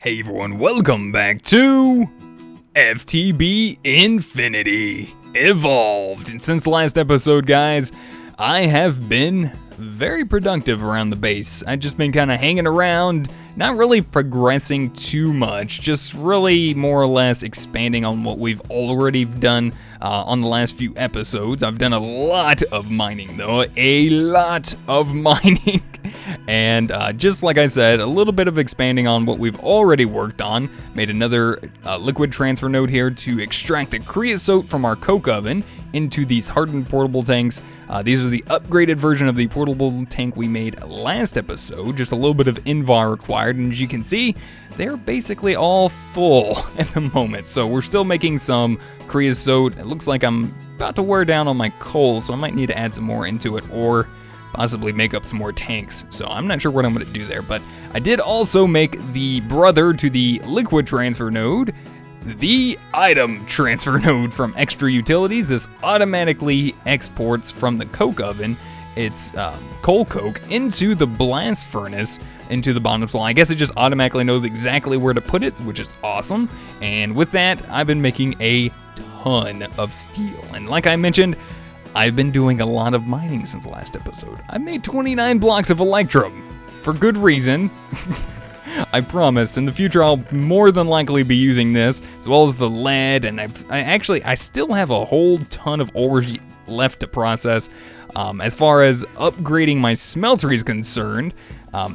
Hey everyone, welcome back to FTB Infinity Evolved. And since the last episode, guys, I have been very productive around the base. I've just been kind of hanging around, not really progressing too much, just really more or less expanding on what we've already done on the last few episodes. I've done a lot of mining though, a lot of mining. And just like I said, a little bit of expanding on what we've already worked on. Made another liquid transfer node here to extract the creosote from our coke oven into these hardened portable tanks. These are the upgraded version of the portable tank we made last episode. Just a little bit of invar required, and as you can see, they're basically all full at the moment. So we're still making some creosote. It looks like I'm about to wear down on my coal, so I might need to add some more into it, or possibly make up some more tanks. So I'm not sure what I'm going to do there, but I did also make the brother to the liquid transfer node, the item transfer node from Extra Utilities. This automatically exports from the coke oven its coal coke into the blast furnace into the bottom slot. I guess it just automatically knows exactly where to put it, which is awesome. And with that, I've been making a ton of steel. And like I mentioned, I've been doing a lot of mining since the last episode. I made 29 blocks of electrum for good reason. I promise. In the future, I'll more than likely be using this, as well as the lead, and I still have a whole ton of ores left to process. As far as upgrading my smelter is concerned,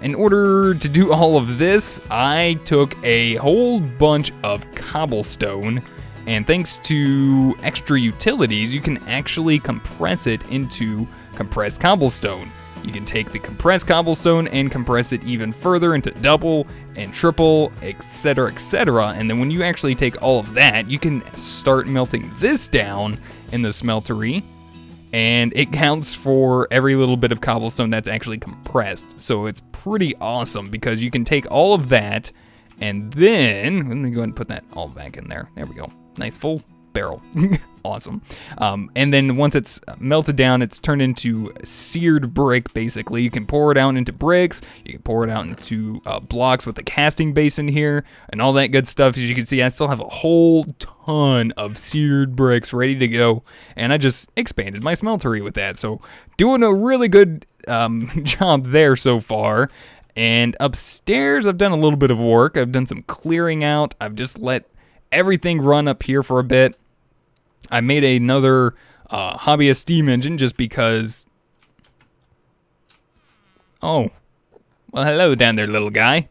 in order to do all of this, I took a whole bunch of cobblestone, and thanks to Extra Utilities, you can actually compress it into compressed cobblestone. You can take the compressed cobblestone and compress it even further into double and triple, etc., etc. And then when you actually take all of that, you can start melting this down in the smeltery, and it counts for every little bit of cobblestone that's actually compressed. So it's pretty awesome because you can take all of that, and then, let me go ahead and put that all back in there. There we go. Nice full barrel. Awesome. And then once it's melted down, it's turned into seared brick, basically. You can pour it out into bricks. You can pour it out into blocks with the casting basin here and all that good stuff. As you can see, I still have a whole ton of seared bricks ready to go. And I just expanded my smeltery with that. So doing a really good job there so far. And upstairs, I've done a little bit of work. I've done some clearing out. I've just let everything run up here for a bit. I made another hobbyist steam engine just because. Oh, well, hello down there, little guy.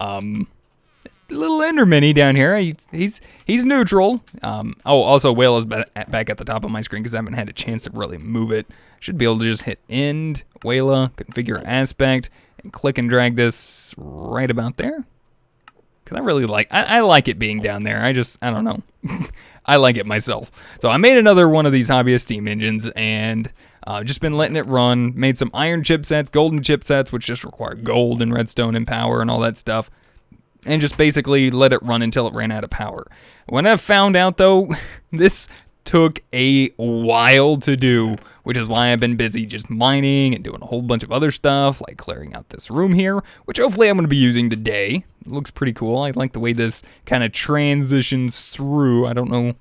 Little Endermini down here. He's neutral. Also, Whale is back at the top of my screen because I haven't had a chance to really move it. Should be able to just hit end, Whale, configure aspect, and click and drag this right about there. Because I really I like it being down there. I don't know. I like it myself. So I made another one of these hobbyist steam engines, and just been letting it run. Made some iron chipsets, golden chipsets, which just require gold and redstone and power and all that stuff. And just basically let it run until it ran out of power. When I found out, though, this took a while to do, which is why I've been busy just mining and doing a whole bunch of other stuff, like clearing out this room here, which hopefully I'm going to be using today. It looks pretty cool. I like the way this kind of transitions through. I don't know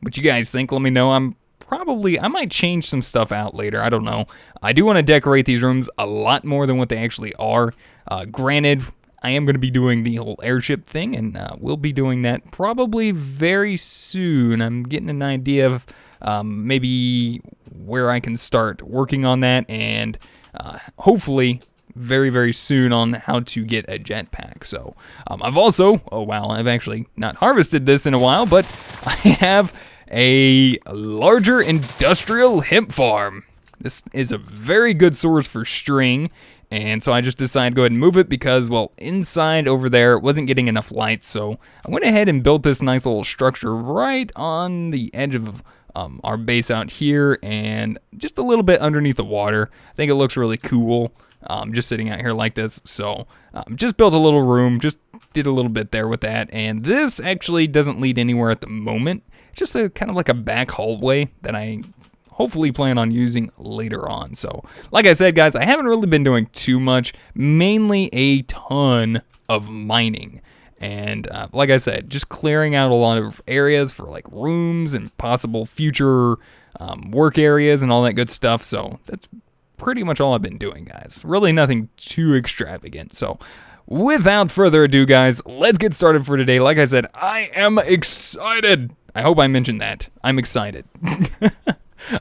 what you guys think. Let me know. I might change some stuff out later. I don't know. I do want to decorate these rooms a lot more than what they actually are. Granted, I am going to be doing the whole airship thing, and we'll be doing that probably very soon. I'm getting an idea of maybe where I can start working on that, and hopefully very, very soon on how to get a jetpack. So I've also, I've actually not harvested this in a while, but I have a larger industrial hemp farm. This is a very good source for string. And so I just decided to go ahead and move it because, well, inside over there, it wasn't getting enough light. So I went ahead and built this nice little structure right on the edge of our base out here and just a little bit underneath the water. I think it looks really cool just sitting out here like this. So just built a little room, just did a little bit there with that. And this actually doesn't lead anywhere at the moment. It's just kind of like a back hallway that I hopefully plan on using later on. So, like I said, guys, I haven't really been doing too much, mainly a ton of mining. And like I said, just clearing out a lot of areas for like rooms and possible future work areas and all that good stuff. So that's pretty much all I've been doing, guys. Really nothing too extravagant. So without further ado, guys, let's get started for today. Like I said, I am excited. I hope I mentioned that. I'm excited.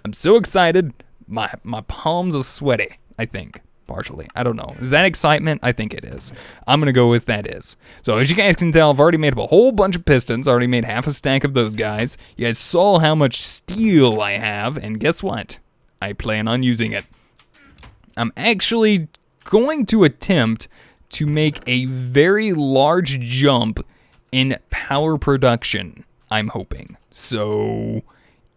I'm so excited. My palms are sweaty, I think. Partially. I don't know. Is that excitement? I think it is. I'm going to go with that is. So as you guys can tell, I've already made up a whole bunch of pistons. I already made half a stack of those guys. You guys saw how much steel I have, and guess what? I plan on using it. I'm actually going to attempt to make a very large jump in power production, I'm hoping. So,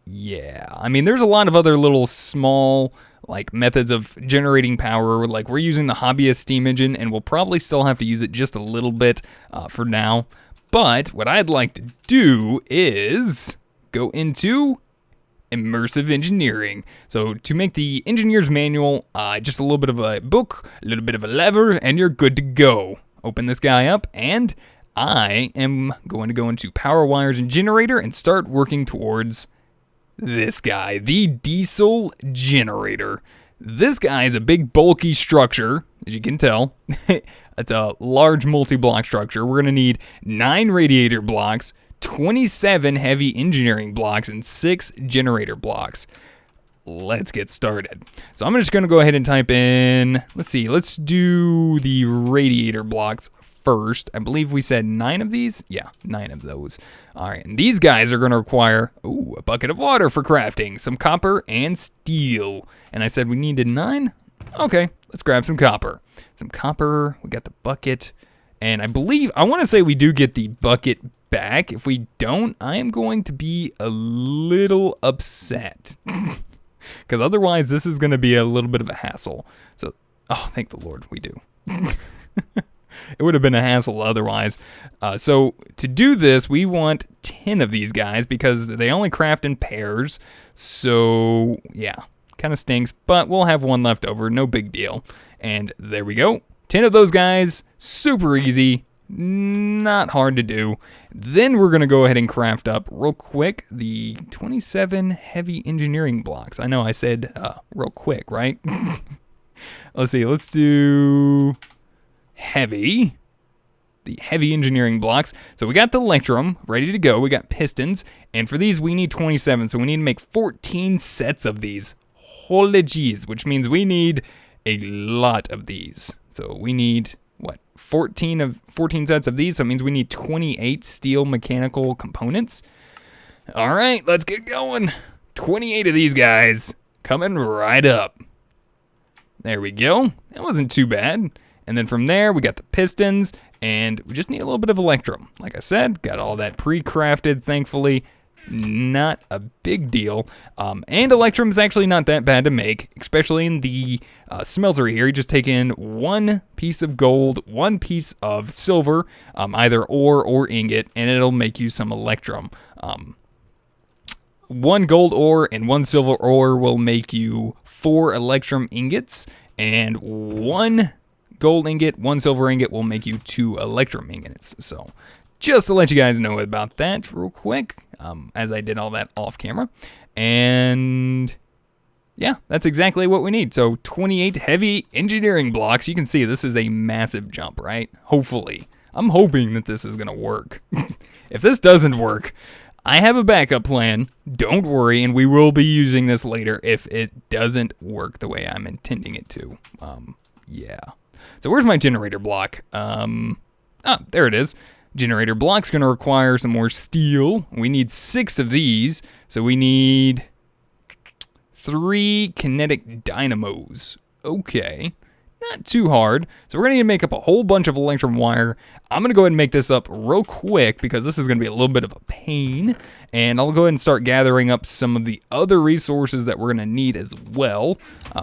yeah. I mean, there's a lot of other little small like methods of generating power. Like we're using the hobbyist steam engine, and we'll probably still have to use it just a little bit for now. But what I'd like to do is go into immersive engineering. So to make the engineer's manual, just a little bit of a book, a little bit of a lever, and you're good to go. Open this guy up, and I am going to go into power wires and generator and start working towards this guy, the diesel generator. This guy is a big bulky structure, as you can tell. It's a large multi-block structure. We're going to need 9 radiator blocks, 27 heavy engineering blocks, and 6 generator blocks. Let's get started. So I'm just going to go ahead and type in, let's do the radiator blocks first. I believe we said 9 of these. Yeah, 9 of those. All right, and these guys are going to require a bucket of water for crafting, some copper, and steel. And I said we needed 9? Okay, let's grab some copper. Some copper, we got the bucket, and I want to say we do get the bucket back. If we don't, I am going to be a little upset. Because otherwise, this is going to be a little bit of a hassle. So, thank the Lord, we do. It would have been a hassle otherwise. So to do this, we want 10 of these guys because they only craft in pairs. So yeah, kind of stinks, but we'll have 1 left over. No big deal. And there we go. 10 of those guys. Super easy. Not hard to do. Then we're going to go ahead and craft up real quick the 27 heavy engineering blocks. I know I said real quick, right? Let's see. Let's do the heavy engineering blocks. So we got the electrum ready to go. We got pistons, and for these we need 27. So we need to make 14 sets of these. Holy jeez, which means we need a lot of these. So we need what? 14 sets of these. So it means we need 28 steel mechanical components. All right, let's get going. 28 of these guys coming right up. There we go. That wasn't too bad. And then from there, we got the pistons, and we just need a little bit of electrum. Like I said, got all that pre-crafted, thankfully. Not a big deal. And electrum is actually not that bad to make, especially in the smelter here. You just take in 1 piece of gold, 1 piece of silver, either ore or ingot, and it'll make you some electrum. 1 gold ore and 1 silver ore will make you 4 electrum ingots, and 1 gold ingot, 1 silver ingot will make you 2 electrum ingots. So just to let you guys know about that real quick, as I did all that off camera. And yeah, that's exactly what we need. So 28 heavy engineering blocks. You can see this is a massive jump, right? Hopefully. I'm hoping that this is going to work. If this doesn't work, I have a backup plan. Don't worry, and we will be using this later if it doesn't work the way I'm intending it to. Yeah. So where's my generator block? There it is. Generator block's going to require some more steel. We need 6 of these. So we need 3 kinetic dynamos. Okay. Not too hard. So we're going to need to make up a whole bunch of electrum wire. I'm going to go ahead and make this up real quick because this is going to be a little bit of a pain. And I'll go ahead and start gathering up some of the other resources that we're going to need as well.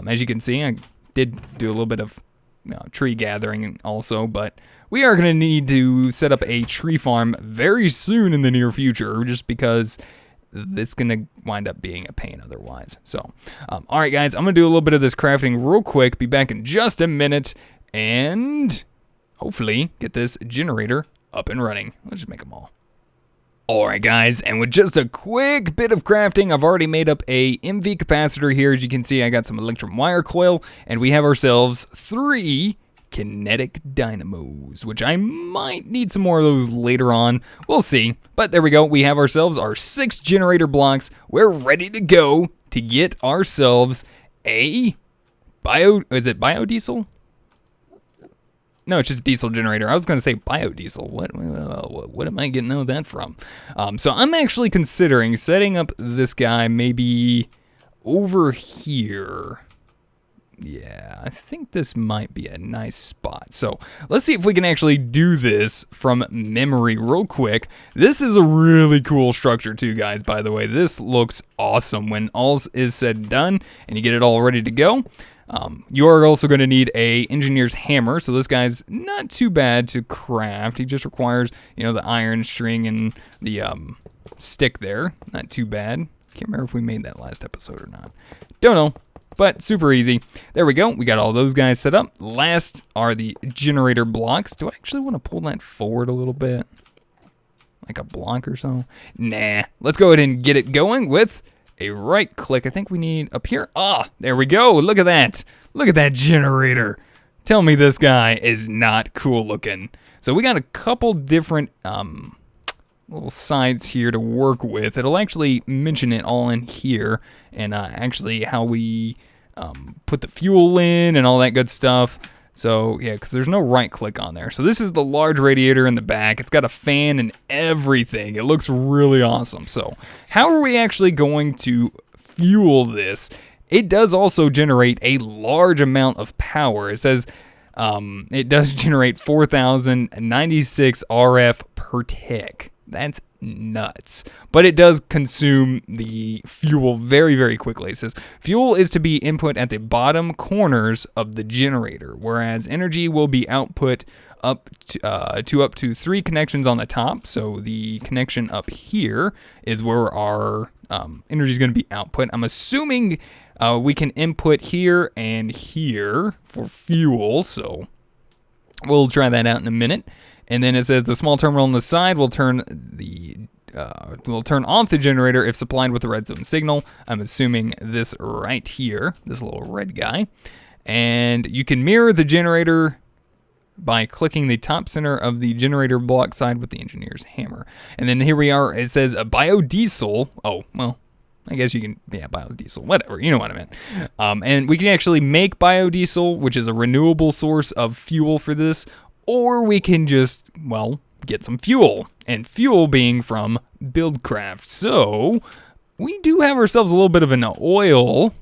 As you can see, I did do a little bit of tree gathering also, but we are going to need to set up a tree farm very soon in the near future just because this going to wind up being a pain otherwise. So, all right, guys, I'm going to do a little bit of this crafting real quick, be back in just a minute, and hopefully get this generator up and running. Let's just make them all. Alright guys, and with just a quick bit of crafting, I've already made up a MV capacitor here. As you can see, I got some electrum wire coil, and we have ourselves 3 kinetic dynamos, which I might need some more of those later on. We'll see. But there we go. We have ourselves our 6 generator blocks. We're ready to go to get ourselves a biodiesel? No, it's just a diesel generator. I was going to say biodiesel. What am I getting all that from? So I'm actually considering setting up this guy maybe over here. Yeah, I think this might be a nice spot. So let's see if we can actually do this from memory real quick. This is a really cool structure too, guys, by the way. This looks awesome when all is said and done and you get it all ready to go. You are also going to need a engineer's hammer, so this guy's not too bad to craft. He just requires, the iron string and the stick there. Not too bad. Can't remember if we made that last episode or not. Don't know, but super easy. There we go. We got all those guys set up. Last are the generator blocks. Do I actually want to pull that forward a little bit? Like a block or so? Nah. Let's go ahead and get it going with a right click. I think we need up here. Ah, there we go. Look at that. Look at that generator. Tell me this guy is not cool looking. So we got a couple different little sides here to work with. It'll actually mention it all in here, and actually how we put the fuel in and all that good stuff. So yeah, because there's no right click on there. So this is the large radiator in the back. It's got a fan and everything. It looks really awesome. So how are we actually going to fuel this? It does also generate a large amount of power. It says it does generate 4,096 RF per tick. That's nuts. But it does consume the fuel very, very quickly. It says fuel is to be input at the bottom corners of the generator, whereas energy will be output up to 3 connections on the top. So the connection up here is where our energy is going to be output. I'm assuming we can input here and here for fuel. So we'll try that out in a minute. And then it says the small terminal on the side will turn off the generator if supplied with the red zone signal. I'm assuming this right here, this little red guy. And you can mirror the generator by clicking the top center of the generator block side with the engineer's hammer. And then here we are. It says a biodiesel. Oh, well, I guess you can, yeah, biodiesel, whatever, you know what I meant. And we can actually make biodiesel, which is a renewable source of fuel for this. Or we can just, well, get some fuel, and fuel being from Buildcraft. So we do have ourselves a little bit of an oil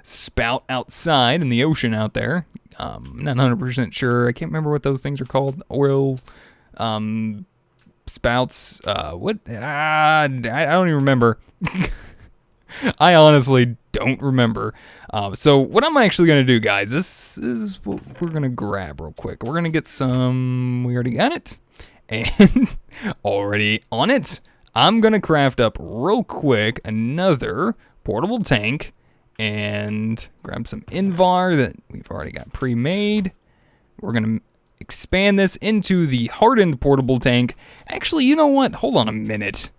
spout outside in the ocean out there. I'm not 100% sure. I can't remember what those things are called. Oil spouts. What? I don't even remember. I honestly don't remember. So what I'm actually going to do, guys, this is what we're going to grab real quick. We're going to get some, we already got it, and already on it, I'm going to craft up real quick another portable tank and grab some Invar that we've already got pre-made. We're going to expand this into the hardened portable tank. Actually, you know what? Hold on a minute.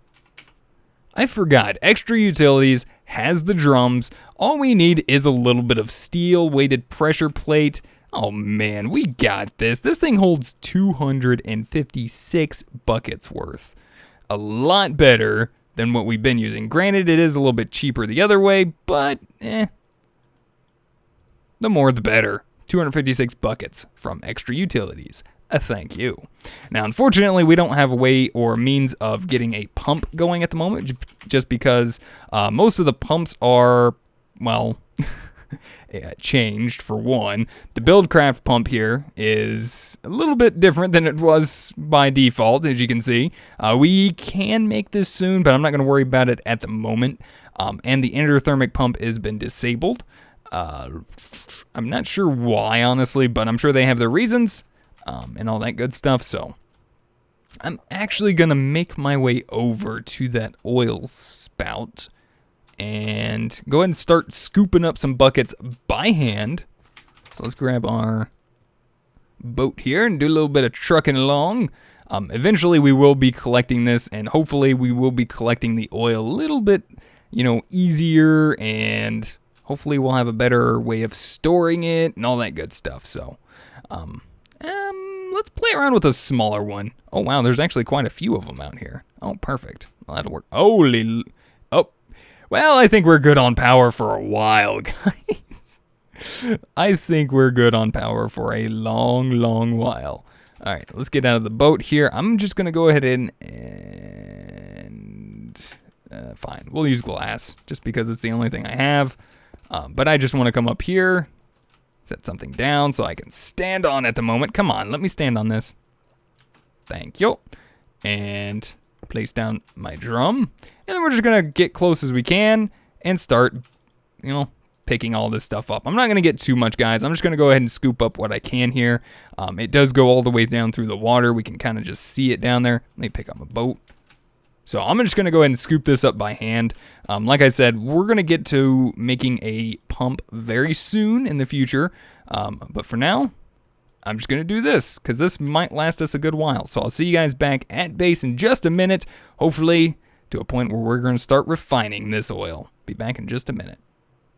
I forgot. Extra Utilities has the drums. All we need is a little bit of steel weighted pressure plate. Oh man, we got this. This thing holds 256 buckets worth. A lot better than what we've been using. Granted, it is a little bit cheaper the other way, but the more the better. 256 buckets from Extra Utilities. Thank you. Now, unfortunately, we don't have a way or means of getting a pump going at the moment, just because most of the pumps are, well, changed for one. The Buildcraft pump here is a little bit different than it was by default, as you can see. We can make this soon, but I'm not going to worry about it at the moment. And the endothermic pump has been disabled. I'm not sure why, honestly, but I'm sure they have their reasons. And all that good stuff. So I'm actually going to make my way over to that oil spout and go ahead and start scooping up some buckets by hand. So let's grab our boat here and do a little bit of trucking along. Eventually we will be collecting this, and hopefully we will be collecting the oil a little bit, easier, and hopefully we'll have a better way of storing it and all that good stuff. So, let's play around with a smaller one. Oh wow, there's actually quite a few of them out here. Oh, perfect. Well, that'll work. Well, I think we're good on power for a while, guys. I think we're good on power for a long, long while. All right, let's get out of the boat here. I'm just going to go ahead and fine. We'll use glass just because it's the only thing I have. But I just want to come up here, set something down so I can stand on at the moment. Come on, let me stand on this. Thank you. And place down my drum. And then we're just going to get close as we can and start, picking all this stuff up. I'm not going to get too much, guys. I'm just going to go ahead and scoop up what I can here. It does go all the way down through the water. We can kind of just see it down there. Let me pick up my boat. So I'm just going to go ahead and scoop this up by hand. Like I said, we're going to get to making a pump very soon in the future. But for now, I'm just going to do this because this might last us a good while. So I'll see you guys back at base in just a minute, hopefully to a point where we're going to start refining this oil. Be back in just a minute.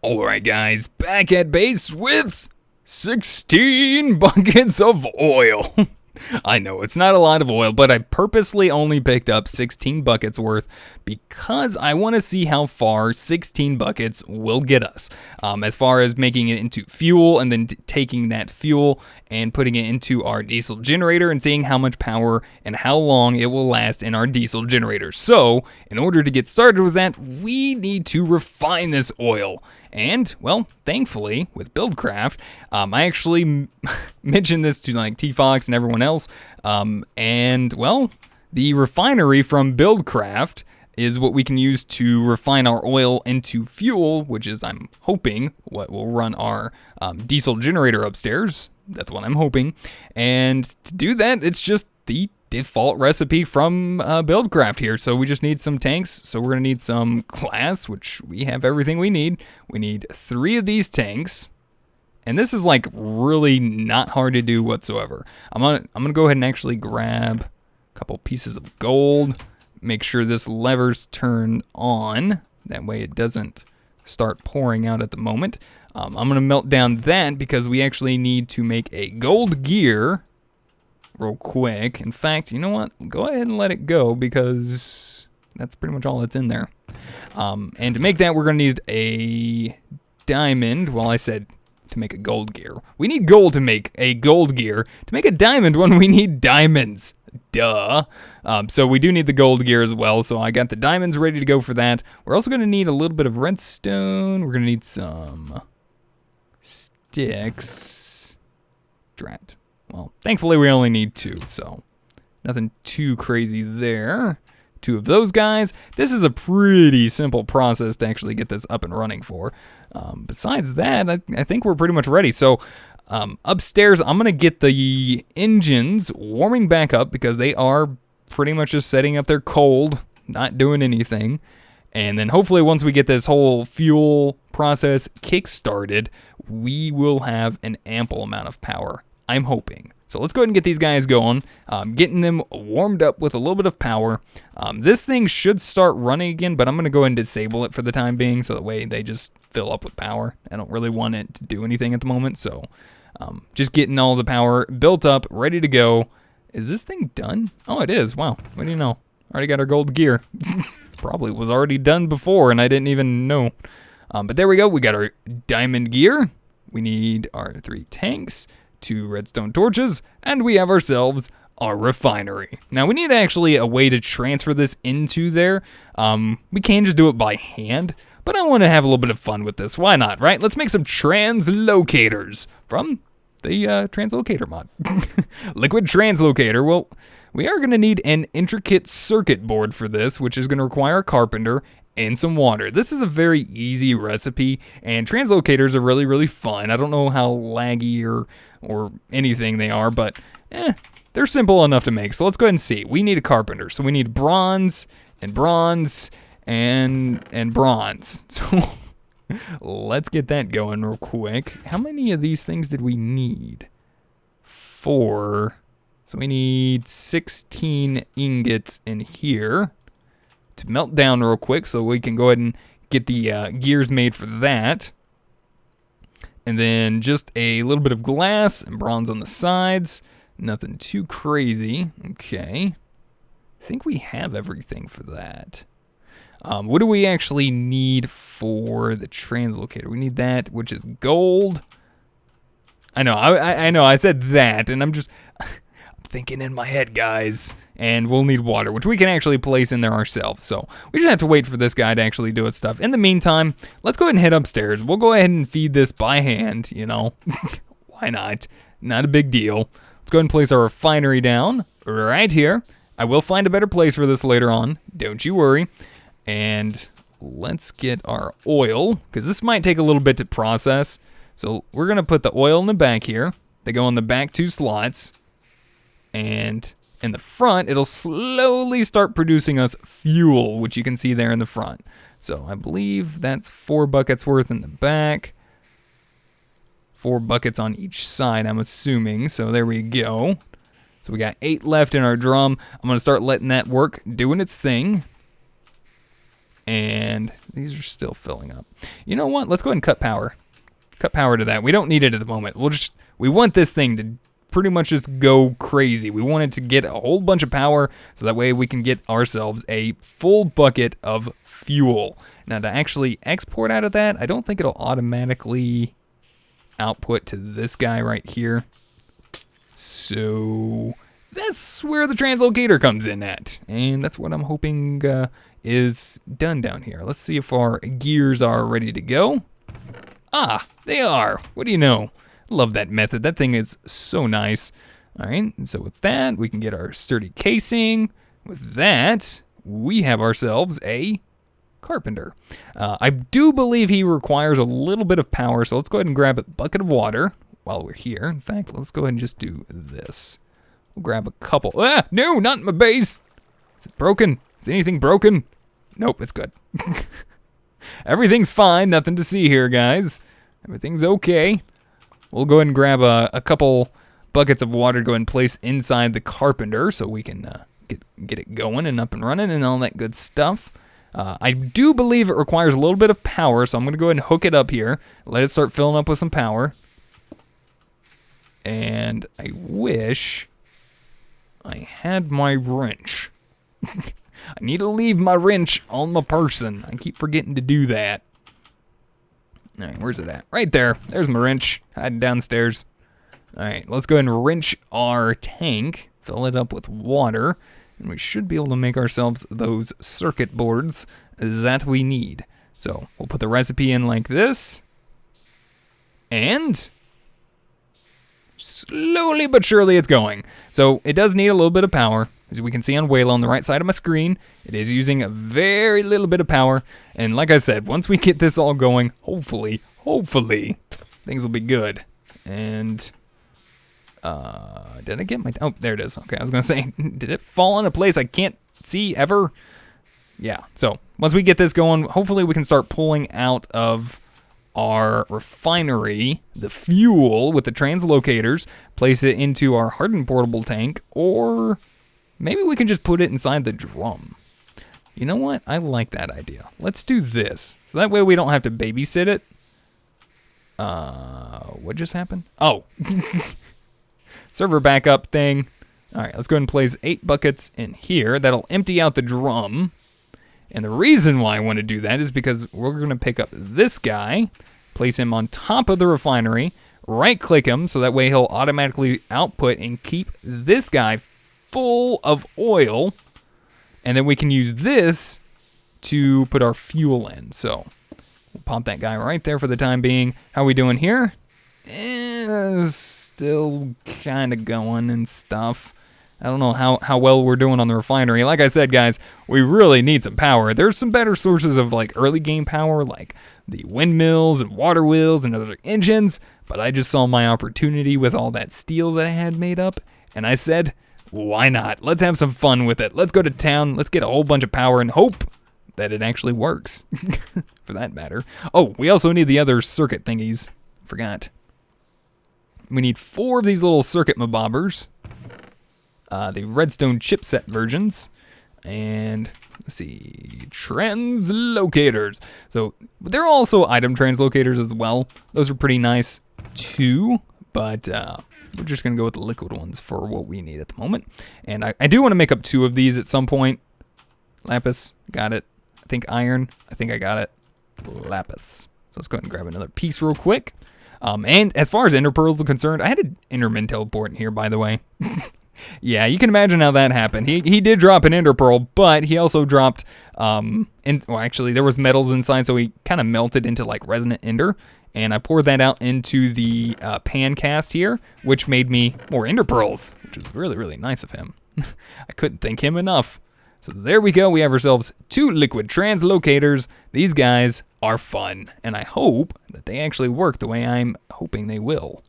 Alright guys, back at base with 16 buckets of oil. I know, it's not a lot of oil, but I purposely only picked up 16 buckets worth because I want to see how far 16 buckets will get us. As far as making it into fuel and then taking that fuel and putting it into our diesel generator and seeing how much power and how long it will last in our diesel generator. So, in order to get started with that, we need to refine this oil. And, well, thankfully, with Buildcraft, I actually mentioned this to like T-Fox and everyone else, and, well, the refinery from Buildcraft is what we can use to refine our oil into fuel, which is, I'm hoping, what will run our diesel generator upstairs. That's what I'm hoping. And to do that, it's just the default recipe from Buildcraft here. So we just need some tanks. So we're gonna need some glass, which we have everything we need. We need 3 of these tanks, and this is like really not hard to do whatsoever. I'm gonna go ahead and actually grab a couple pieces of gold. Make sure this lever's turned on. That way it doesn't start pouring out at the moment. I'm gonna melt down that because we actually need to make a gold gear real quick. In fact, you know what? Go ahead and let it go because that's pretty much all that's in there. And to make that, we're going to need a diamond. Well, I said to make a gold gear. We need gold to make a gold gear. To make a diamond one, we need diamonds. Duh. So we do need the gold gear as well. So I got the diamonds ready to go for that. We're also going to need a little bit of redstone. We're going to need some sticks. Drat. Well, thankfully we only need 2, so nothing too crazy there. 2 of those guys. This is a pretty simple process to actually get this up and running for. Besides that, I think we're pretty much ready. So upstairs, I'm going to get the engines warming back up because they are pretty much just setting up their cold, not doing anything. And then hopefully once we get this whole fuel process kick-started, we will have an ample amount of power. I'm hoping. So let's go ahead and get these guys going, getting them warmed up with a little bit of power. This thing should start running again, but I'm going to go ahead and disable it for the time being so that way they just fill up with power. I don't really want it to do anything at the moment, so just getting all the power built up, ready to go. Is this thing done? Oh, it is. Wow. What do you know? Already got our gold gear. Probably was already done before and I didn't even know. But there we go. We got our diamond gear. We need our 3 tanks. 2 redstone torches, and we have ourselves our refinery. Now we need actually a way to transfer this into there. We can just do it by hand, but I want to have a little bit of fun with this. Why not, right? Let's make some translocators from the translocator mod. Liquid translocator. Well, we are going to need an intricate circuit board for this, which is going to require a carpenter and some water. This is a very easy recipe, and translocators are really, really fun. I don't know how laggy or anything they are, but they're simple enough to make. So let's go ahead and see. We need a carpenter. So we need bronze and bronze and bronze. So let's get that going real quick. How many of these things did we need? 4. So we need 16 ingots in here to melt down real quick so we can go ahead and get the gears made for that. And then just a little bit of glass and bronze on the sides. Nothing too crazy. Okay. I think we have everything for that. What do we actually need for the translocator? We need that, which is gold. I know, I know, I said that, and I'm thinking in my head, guys. And we'll need water, which we can actually place in there ourselves. So we just have to wait for this guy to actually do its stuff. In the meantime, let's go ahead and head upstairs. We'll go ahead and feed this by hand, you know. Why not? Not a big deal. Let's go ahead and place our refinery down right here. I will find a better place for this later on. Don't you worry. And let's get our oil, because this might take a little bit to process. So we're going to put the oil in the back here. They go in the back 2 slots. And in the front, it'll slowly start producing us fuel, which you can see there in the front. So I believe that's 4 buckets worth in the back. 4 buckets on each side, I'm assuming. So there we go. So we got 8 left in our drum. I'm going to start letting that work, doing its thing. And these are still filling up. You know what? Let's go ahead and cut power. Cut power to that. We don't need it at the moment. We want this thing to pretty much just go crazy. We want it to get a whole bunch of power so that way we can get ourselves a full bucket of fuel. Now to actually export out of that, I don't think it'll automatically output to this guy right here. So that's where the translocator comes in at. And that's what I'm hoping is done down here. Let's see if our gears are ready to go. Ah, they are. What do you know? Love that method. That thing is so nice. All right, and so with that, we can get our sturdy casing. With that, we have ourselves a carpenter. I do believe he requires a little bit of power, so let's go ahead and grab a bucket of water while we're here. In fact, let's go ahead and just do this. We'll grab a couple. Ah, no, not my base. Is it broken? Is anything broken? Nope, it's good. Everything's fine. Nothing to see here, guys. Everything's okay. We'll go ahead and grab a couple buckets of water to go ahead and place inside the carpenter so we can get it going and up and running and all that good stuff. I do believe it requires a little bit of power, so I'm going to go ahead and hook it up here. Let it start filling up with some power. And I wish I had my wrench. I need to leave my wrench on my person. I keep forgetting to do that. All right, where's it at? Right there. There's my wrench. Hiding downstairs. All right, let's go ahead and wrench our tank. Fill it up with water. And we should be able to make ourselves those circuit boards that we need. So we'll put the recipe in like this. And slowly but surely it's going. So it does need a little bit of power. As we can see on Waylo on the right side of my screen, it is using a very little bit of power. And like I said, once we get this all going, hopefully, things will be good. And, did I get my, oh, there it is. Okay, I was gonna say, did it fall in a place I can't see ever? Yeah, so once we get this going, hopefully we can start pulling out of our refinery the fuel with the translocators, place it into our hardened portable tank, or maybe we can just put it inside the drum. You know what? I like that idea. Let's do this. So that way we don't have to babysit it. What just happened? Oh. Server backup thing. All right, let's go ahead and place 8 buckets in here. That'll empty out the drum. And the reason why I want to do that is because we're going to pick up this guy, place him on top of the refinery, right-click him, so that way he'll automatically output and keep this guy full of oil, and then we can use this to put our fuel in. So we'll pop that guy right there for the time being. How are we doing here? Still kind of going and stuff. I don't know how well we're doing on the refinery. Like I said, guys, we really need some power. There's some better sources of like early game power, like the windmills and water wheels and other engines, but I just saw my opportunity with all that steel that I had made up, and I said, Why not? Let's have some fun with it. Let's go to town. Let's get a whole bunch of power and hope that it actually works, for that matter. Oh, we also need the other circuit thingies. Forgot. We need 4 of these little circuit mabobbers. The redstone chipset versions. And let's see, translocators. So they're also item translocators as well. Those are pretty nice too, but we're just gonna go with the liquid ones for what we need at the moment. And I do want to make up 2 of these at some point. Lapis, got it. I think iron, I think I got it. Lapis. So let's go ahead and grab another piece real quick. And as far as ender pearls are concerned, I had an enderman teleport in here, by the way. Yeah, you can imagine how that happened. He did drop an ender pearl, but he also dropped, well, actually, there was metals inside, so he kind of melted into, like, resonant ender. And I poured that out into the pan cast here, which made me more ender pearls, which was really, really nice of him. I couldn't thank him enough. So there we go. We have ourselves 2 liquid translocators. These guys are fun, and I hope that they actually work the way I'm hoping they will.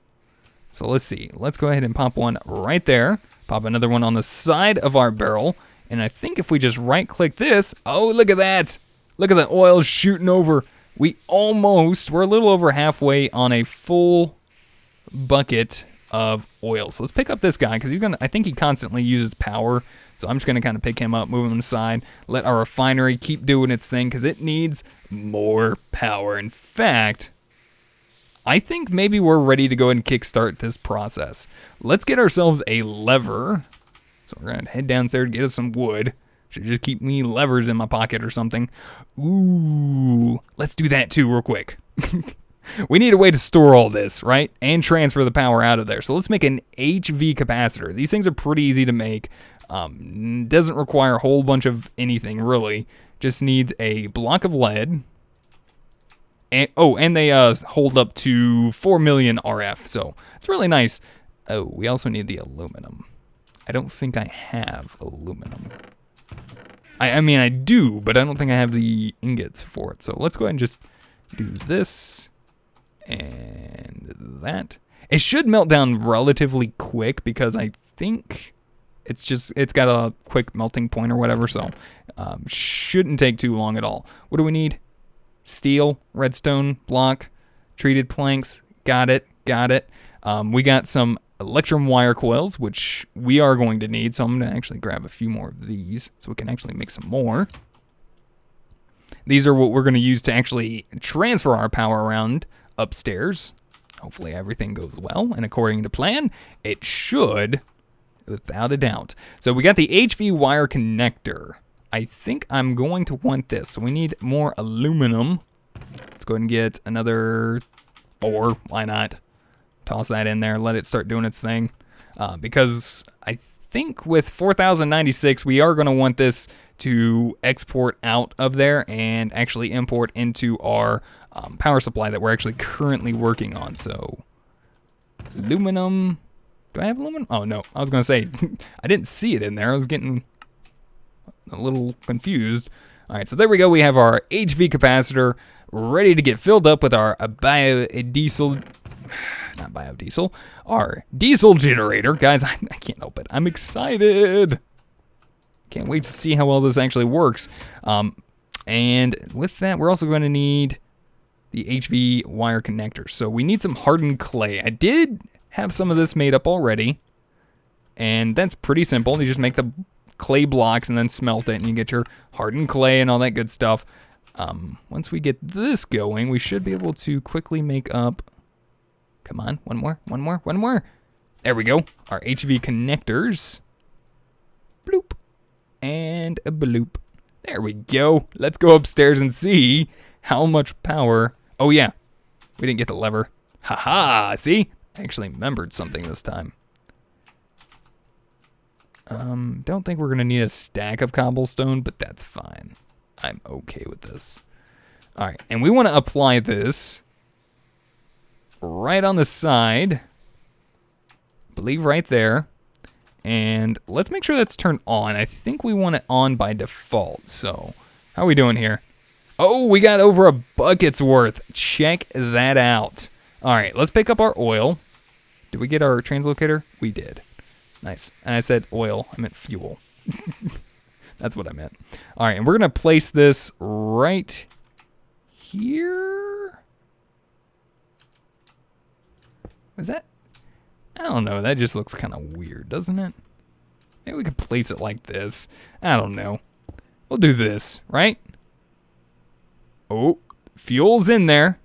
So let's see. Let's go ahead and pop one right there. Pop another one on the side of our barrel. And I think if we just right-click this, oh, look at that. Look at the oil shooting over. We're a little over halfway on a full bucket of oil. So let's pick up this guy, because I think he constantly uses power. So I'm just going to kind of pick him up, move him aside, let our refinery keep doing its thing, because it needs more power. In fact, I think maybe we're ready to go ahead and kickstart this process. Let's get ourselves a lever. So we're going to head downstairs, get us some wood. Should just keep me levers in my pocket or something. Ooh, let's do that too real quick. We need a way to store all this, right? And transfer the power out of there. So let's make an HV capacitor. These things are pretty easy to make. Doesn't require a whole bunch of anything, really. Just needs a block of lead. And they hold up to 4 million RF, so it's really nice. Oh, we also need the aluminum. I don't think I have aluminum. I mean, I do, but I don't think I have the ingots for it. So let's go ahead and just do this and that. It should melt down relatively quick, because I think it's got a quick melting point or whatever, so shouldn't take too long at all. What do we need? Steel, redstone block, treated planks, got it. We got some electrum wire coils, which we are going to need, so I'm going to actually grab a few more of these so we can actually make some more. These are what we're going to use to actually transfer our power around upstairs. Hopefully everything goes well, and according to plan, it should, without a doubt. So we got the HV wire connector. I think I'm going to want this. So we need more aluminum. Let's go ahead and get another 4. Why not? Toss that in there. Let it start doing its thing. Because I think with 4096, we are going to want this to export out of there and actually import into our power supply that we're actually currently working on. So aluminum. Do I have aluminum? Oh, no. I was going to say, I didn't see it in there. I was getting a little confused. All right, so there we go. We have our HV capacitor ready to get filled up with our biodiesel, our diesel generator. Guys, I can't help it. I'm excited. Can't wait to see how well this actually works. And with that, we're also going to need the HV wire connectors. So we need some hardened clay. I did have some of this made up already, and that's pretty simple. You just make the clay blocks and then smelt it, and you get your hardened clay and all that good stuff. Once we get this going, we should be able to quickly make up, come on, one more. There we go, our HV connectors. Bloop, and a bloop. There we go. Let's go upstairs and see how much power. Oh yeah, we didn't get the lever. Haha, see? I actually remembered something this time. Don't think we're gonna need a stack of cobblestone, but that's fine. I'm okay with this. All right, and we want to apply this right on the side. I believe right there. And let's make sure that's turned on. I think we want it on by default. So, how are we doing here? Oh, we got over a bucket's worth. Check that out. All right, let's pick up our oil. Did we get our translocator? We did. Nice. And I said oil. I meant fuel. That's what I meant. All right, and we're going to place this right here. Is that? I don't know. That just looks kind of weird, doesn't it? Maybe we could place it like this. I don't know. We'll do this, right? Oh, fuel's in there.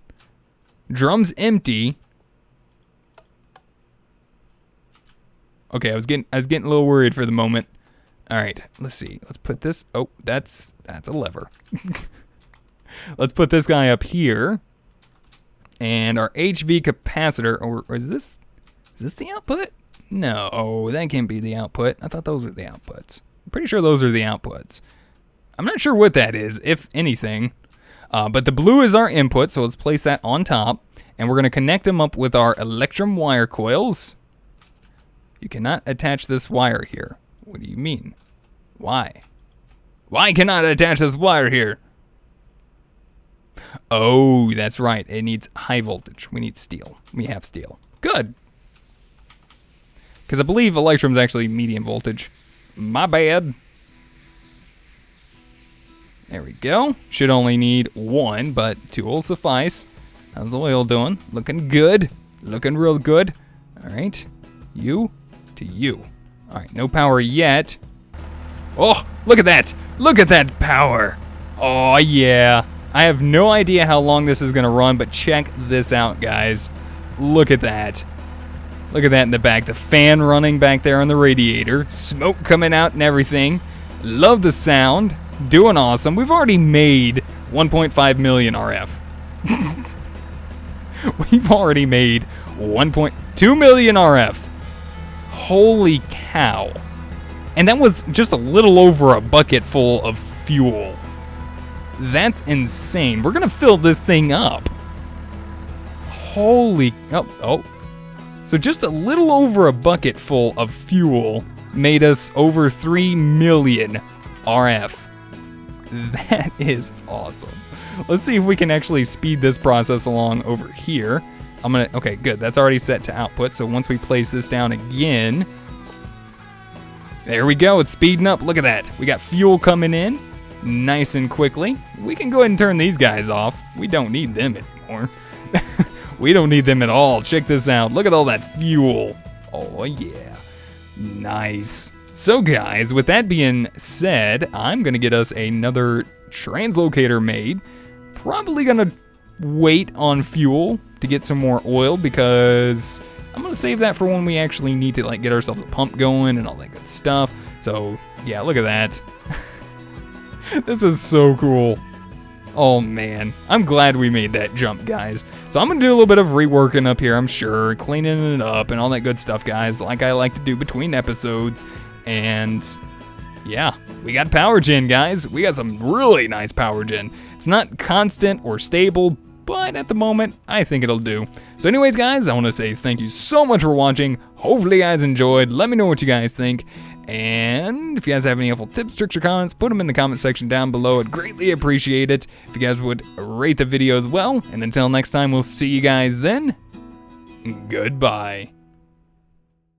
Drum's empty. Okay, I was getting a little worried for the moment. All right, let's see. Let's put this. Oh, that's a lever. Let's put this guy up here. And our HV capacitor, or is this the output? No, that can't be the output. I thought those were the outputs. I'm pretty sure those are the outputs. I'm not sure what that is, if anything. But the blue is our input, so let's place that on top. And we're going to connect them up with our electrum wire coils. You cannot attach this wire here. What do you mean? Why? Why cannot I attach this wire here? Oh, that's right. It needs high voltage. We need steel. We have steel. Good. Because I believe electrum's actually medium voltage. My bad. There we go. Should only need one, but two will suffice. How's the oil doing? Looking good. Looking real good. All right. You to you. All right. No power yet. Oh, look at that. Look at that power. Oh, yeah. I have no idea how long this is going to run, but check this out, guys. Look at that. Look at that in the back. The fan running back there on the radiator. Smoke coming out and everything. Love the sound. Doing awesome. We've already made 1.5 million RF. We've already made 1.2 million RF. Holy cow. And that was just a little over a bucket full of fuel. That's insane. We're going to fill this thing up. Holy... Oh. So just a little over a bucket full of fuel made us over 3 million RF. That is awesome. Let's see if we can actually speed this process along over here. Okay, good. That's already set to output. So once we place this down again, there we go. It's speeding up. Look at that. We got fuel coming in nice and quickly. We can go ahead and turn these guys off. We don't need them anymore. We don't need them at all. Check this out. Look at all that fuel. Oh, yeah. Nice. So, guys, with that being said, I'm going to get us another translocator made. Probably going to wait on fuel to get some more oil because I'm going to save that for when we actually need to like get ourselves a pump going and all that good stuff. So, yeah, look at that. This is so cool. Oh, man. I'm glad we made that jump, guys. So I'm going to do a little bit of reworking up here, I'm sure. Cleaning it up and all that good stuff, guys. Like I like to do between episodes. And, yeah, we got power gen, guys. We got some really nice power gen. It's not constant or stable, but at the moment, I think it'll do. So anyways, guys, I want to say thank you so much for watching. Hopefully you guys enjoyed. Let me know what you guys think. And if you guys have any helpful tips, tricks, or comments, put them in the comment section down below. I'd greatly appreciate it if you guys would rate the video as well. And until next time, we'll see you guys then. Goodbye.